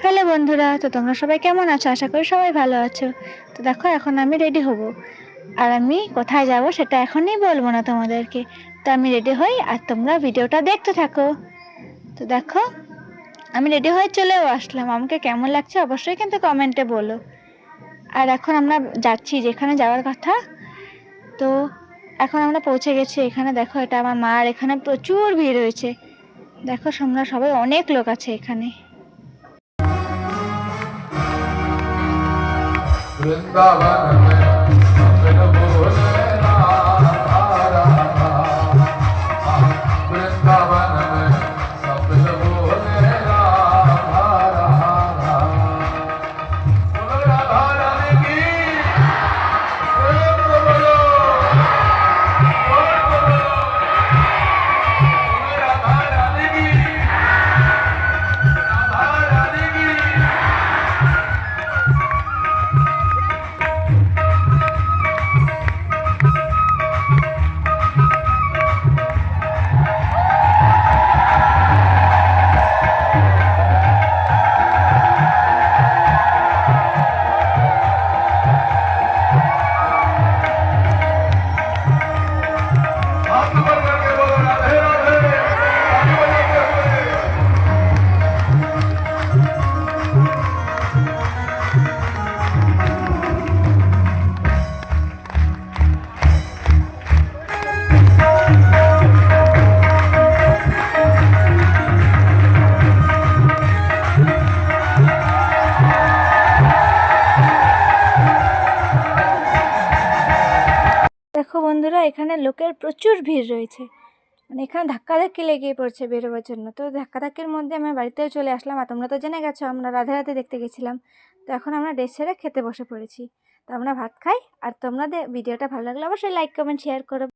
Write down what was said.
Hello বন্ধুরা, তো তোমরা সবাই কেমন আছো? আশা করি সবাই ভালো আছো। তো দেখো এখন আমি রেডি হব, আর আমি কোথায় যাব সেটা এখনই বলবো না তোমাদেরকে। তো আমি রেডি হই আর তোমরা ভিডিওটা দেখতে থাকো। তো দেখো আমি রেডি হয়ে চলেও আসলাম। আমাকে কেমন লাগছে অবশ্যই কিন্তু কমেন্টে বলো। আর এখন আমরা যাচ্ছি যেখানে যাওয়ার কথা। তো এখন আমরা পৌঁছে গেছি এখানে। দেখো এটা আমার মা, আর এখানে প্রচুর ভিড় হয়েছে। দেখো তোমরা সবাই, অনেক লোক আছে এখানে। वृंदावन में बिन बोले राधा, वृंदावन में सब बिन बोले राधा राधा। बोलो राधा रानी की, प्रेम से बोलो, जोर से बोलो, बोलो राधा रानी की, राधा रानी की। हाथ ऊपर करके बोलो राधे राधे, ताली बजाते हुए। দেখো বন্ধুরা, এখানে লোকের প্রচুর ভিড় রয়েছে। মানে এখানে ধাক্কাধাক্কি লেগেই পড়ছে বেরোবার জন্য। তো ধাক্কাধাক্কির মধ্যে আমরা বাড়িতেও চলে আসলাম। আর তোমরা তো জেনে গেছো আমরা রাধে রাধে দেখতে গেছিলাম। তো এখন আমরা ড্রেস ছেড়ে খেতে বসে পড়েছি। তো আমরা ভাত খাই। আর তোমাদের ভিডিওটা ভালো লাগলে অবশ্যই লাইক কমেন্ট শেয়ার করো।